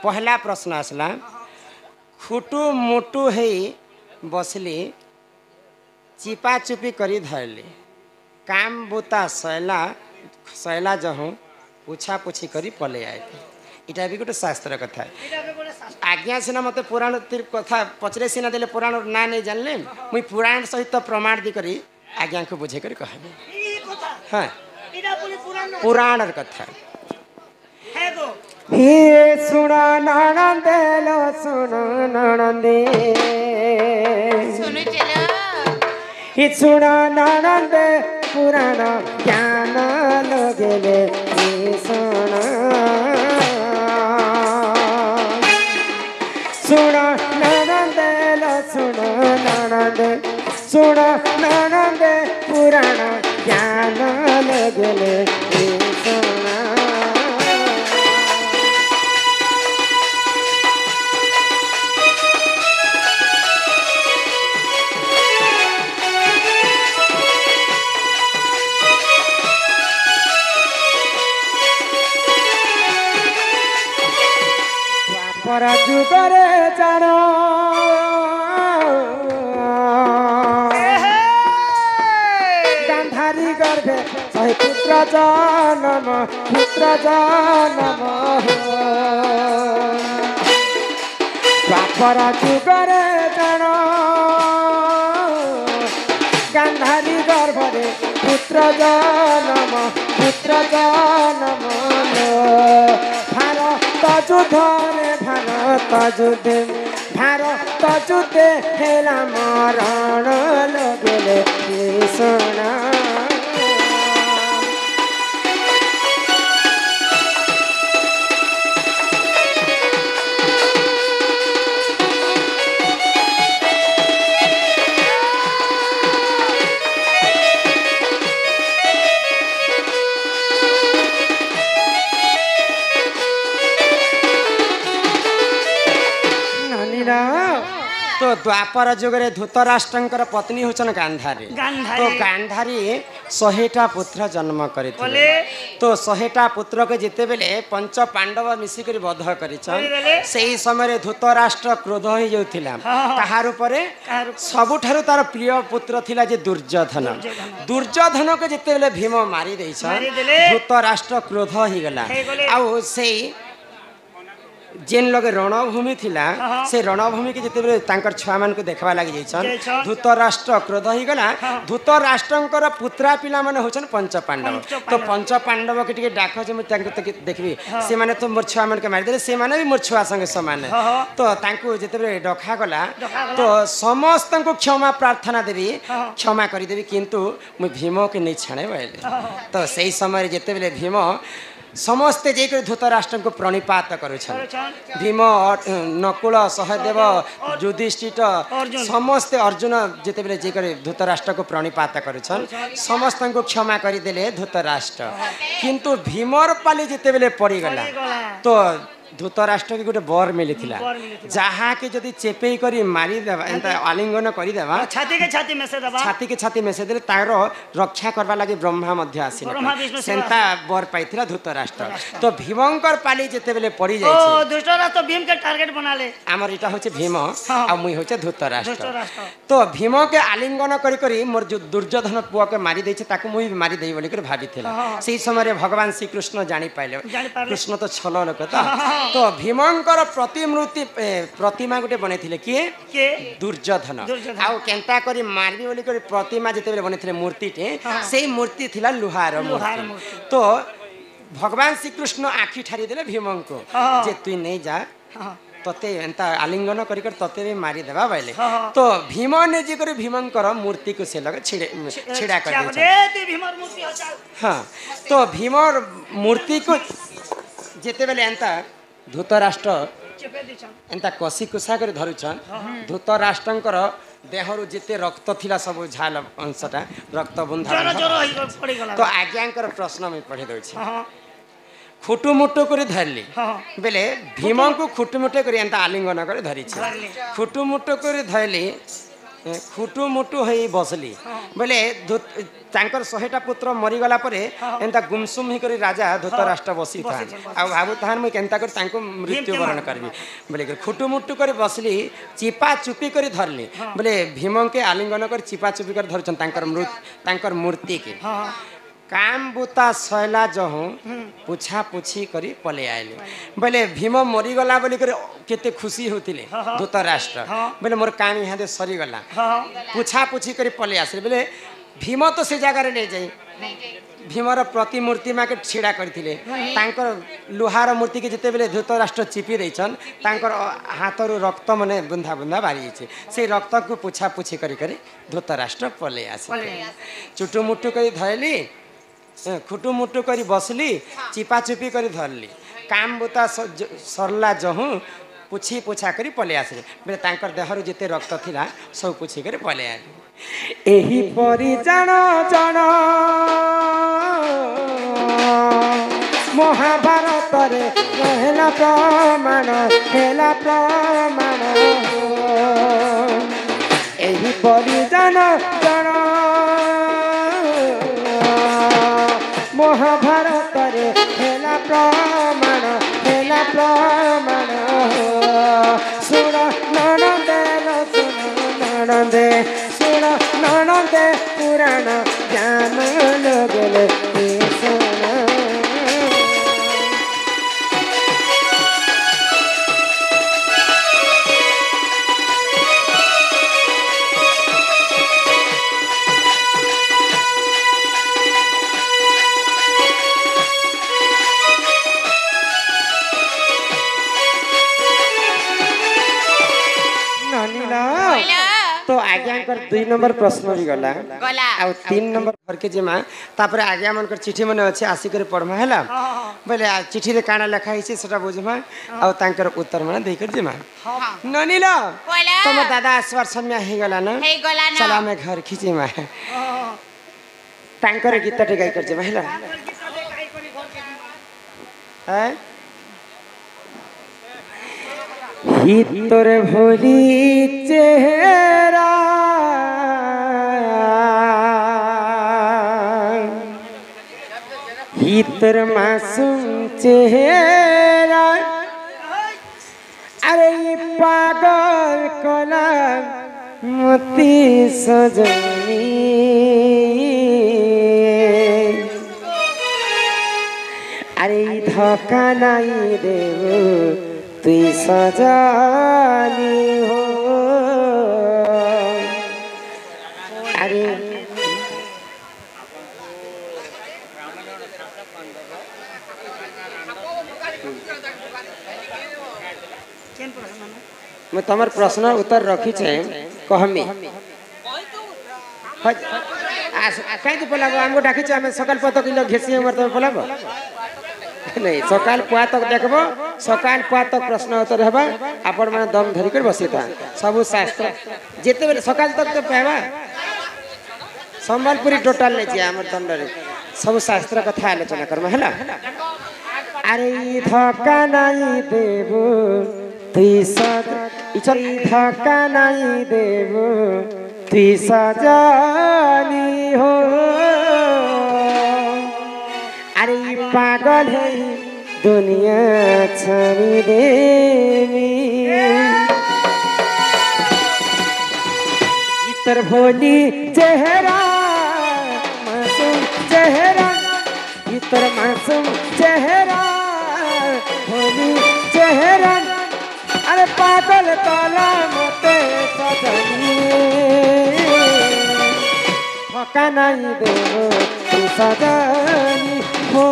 पहला प्रश्न आसला खुटू मुटू है बसली चिपा चुपी करी धरली काम बुता सैला जहूँ पूछा पूछी करी पले आए इटा भी गोटे शास्त्र कथा आज्ञा सीना मत पुराण कथा पचरे सीना देले पुराण ना नहीं जानले मुई पुराण सहित प्रमाण दी करी आज्ञा को बुझे कर कहबे हाँ पुराण कथा हे सुना ननंदेलो सुनो ननंदे सुनो चलो हे सुना ननंदे पुराण ज्ञान लगेले सुना सुना ननंदेलो सुनो ननंदे सुना ननंदे पुराण ज्ञान लगेले सुना जुगरे जानो गांधारी गर्भे सही पुत्र जन्म द्वापर जुगरे जानो गांधारी गर्भरे पुत्र जन्म भारत युद्धे भारत युद्धे हेला मरण लगेले सोना तो द्वापर जुगरे धृतराष्ट्रंकर पत्नी होचन गांधारी तो गांधारी 100टा पुत्र जन्म करथिले तो 100टा पुत्र के जिते बेले पंच पांडव मिसिक बध करिछन सेही समय धृतराष्ट्र क्रोध हो जाउथिला ताहार ऊपर सबुठारु तार प्रिय पुत्र थिला जे दुर्योधन के जिते बेले भीम मारी दैछन धृतराष्ट्र क्रोध ही गला आउ सेही जेन लगे रणभूमि थिला से रणभूमि के जिते तांकर छुआ मान को देखवा लागि जाइछन धृतराष्ट्र क्रोध ही गला धृतराष्ट्रंकर पुत्रा पिला माने होछन पंच पांडव तो पंच पांडव के टिके डाक जे म तांको तक देखबी से माने तो मोर छुआ मान के मारि देले से माने भी मोर छुआ संगे समान तो तांको जिते डखा गला तो समस्त को क्षमा प्रार्थना देबी क्षमा करि देबी किंतु मु भीम के नहीं छाणे बैले तो सही समय जिते बेले भीम समस्ते जेकर धृतराष्ट्र को प्रणिपात करुछन भीम नकुल सहदेव युधिष्ठिर समस्ते अर्जुन जेते बेले जेकर धृतराष्ट्र को प्रणिपात करुछन समस्त को क्षमा करि देले धृतराष्ट्र किंतु भीमर पाली जेते बेले पड़ी गला तो धृतराष्ट्र के गोटे बर मिली जहाँ के जदि चेपे करी मारी देवा एंता आलिंगन करी देवा छाती के छाती मेसे देले तार रक्षा करबा लागि ब्रह्मा मध्य आसीन सेंता बर पाइथिला धृतराष्ट्र तो भीमंकर पाली जेते बेले पड़ी जाय ओ धृतराष्ट्र भीम के टारगेट बनाले हमर इटा होचे भीम आ मुई होचे धृतराष्ट्र तो भीम के आलिंगन करी करी मोर जो दुर्योधन पुआ के मारी दैछे ताकू मुई मारी देई बोली कर भाबिथिला सेही समय भगवान श्री कृष्ण जानि पाइले कृष्ण तो छल लोक तो भीमंकर प्रतिमूर्ति प्रतिमा गोटे बनैथिले किए दुर्योधन आउ केंता करी मारबी बोली करी प्रतिमा जेते बेले बनैथिले मूर्तिटे सेही मूर्ति थिला लुहार मूर्ति तो भगवान श्री कृष्ण आखि ठारी देले भीमं को जे तू नहीं जा तते एंता आलिंगन करी कर तते भी मारी देबा बैले तो भीम ने जे करे भीमंकर मूर्ति को से लगे छिड़ा कर दे भीमर मूर्ति हां तो भीमर मूर्ति को जेते बेले एंता धृतराष्ट्र एंता कसी कुसा कर धरुछन धृतराष्ट्रंकर देहरु जिते रक्त थिला सब झाल अंशटा रक्त बुंदा तो आज्ञांकर प्रश्न में पढ़े दउछि खुटुमुटु कर धरली बेले भीम को खुटुमुटु कर एंता आलिंगन कर धरी खुटुमुटु कर धरली खुटु मुटु हो बसली बोले तांकर 100टा पुत्र मरीगला परे एंता गुमसुम ही करी राजा धृतराष्ट्र बसी था आ भाबु ताहार मुई केंता कर तांको मृत्यु वरण करबी बोले खुटु मुटु कर बसली चिपा चुपी करी धरली बोले भीम के आलिंगन कर चिपा चुपी कर धरछन तांकर मूर्ति के काम बुता सैला जहूँ पुछा पुछी करी पले आइले बोले भीम मरीगला बोली कर केते खुशी होते धृतराष्ट्र बोले मोर काम यहाँ दे सरीगला पुछा पुछी करी पले आसले बोले भीम तो से जगार ले जाई भीमर प्रतिमूर्ति में छिड़ा करथिले तांकर लुहार मूर्ति के जिते बेले धृतराष्ट्र चिपी देछन तांकर हाथरू रक्त मने बुंदा बुंदा बारी छे से रक्त को पुछा पुछी करी करी धृतराष्ट्र पले आसे चुटु मुटु करी धरली खुटु मुटु करी बसली चिपा चुपी करी धरली काम बुता सरला जहूँ पुछी पुछा करी पले आसले बेले तांकर देहरु जिते रक्त थिला सब पुछी करी पले आले एही परि जान जान महाभारत रे हेला प्रमाण एही परि जान जान महाभारत रे हेला प्रमाण सुन ननंदे सुन ननंदे पुराण ज्ञान लगले तो आज्ञा 2 नंबर प्रश्न भी गला आ 3 नंबर घर के जेमा तापर आज्ञा मन चिठी मन अछि आसी करे पढमा हैला बोले चिठी रे काना लिखा हिसे सेटा बुझमा आ तांकर उत्तर मन देई कर जेमा ननीला तुम दादा आसवार समय हे गला न चला मैं घर खिचेमा तांकर गीत टे गाई कर जेमा हैला है हितर भोली चेहरा हितर मासूम चेहरा अरे पागल कला मोती सजनी अरे धोखा नहीं देव तुई सजानी हो अरे मैं तमर प्रश्न उत्तर रखी छे कहमी कहीं तो पलाबो हमको डाकी छे हमें सकल पतो किलो घेसी हमर तो पलाबो नहीं सकाल पुआ तक देखबो सकाल पुआ तक प्रश्न उत्तर हेबा आपण माने दम धरि कर बसिता सब शास्त्र जेते बेले सकाल तक तो पहबा संबलपुरी टोटल ले जे हमर दंड रे सब शास्त्र कथा आलोचना करम हैला अरे धक्का नहीं देबो तुई सज इचरी धक्का नहीं देबो तुई सजानी हो अरे पागल है दुनिया छानी देवी इतर भोली चेहरा मासूम चेहरा इतर मासूम चेहरा भोली चेहरा अरे पागल काला मते सजनी धोखा नहीं देबो तू सजनी हो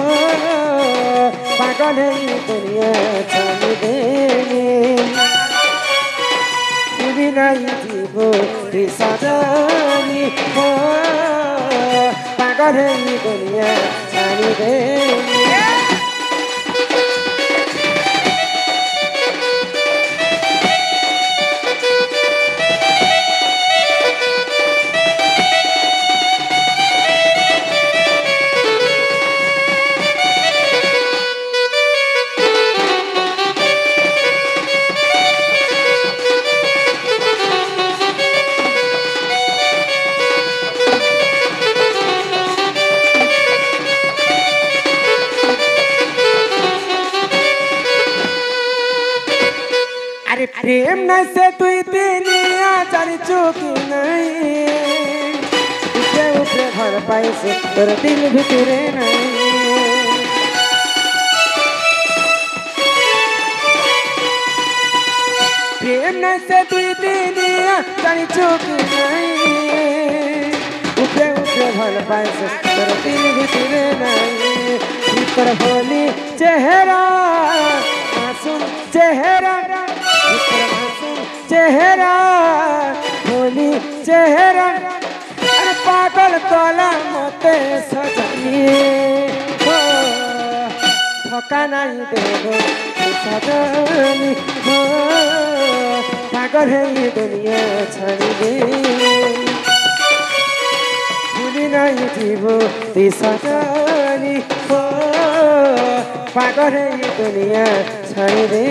पागल है दुनिया छानी देवी तू नहीं जीवो तू सजनी हो पागल है दुनिया छानी देवी अरे प्रेम न से तुई दिनिया जानी चुकी नहीं ऊपरे ऊपरे घर पाई से तोर दिल भितरे नहीं प्रेम न से तुई दिनिया जानी चुकी नहीं ऊपरे ऊपरे घर पाई से तोर दिल भितरे नहीं भीतर होली चेहरा मासूम चेहरा चेहरा होली चेहरा अरे पागल तोला मते सजनी हो धोखा नहीं देबो सजनी हो पागल है ये दुनिया छाड़ी दे भूली नहीं जीवो ती सजनी हो पागल है ये दुनिया छाड़ी दे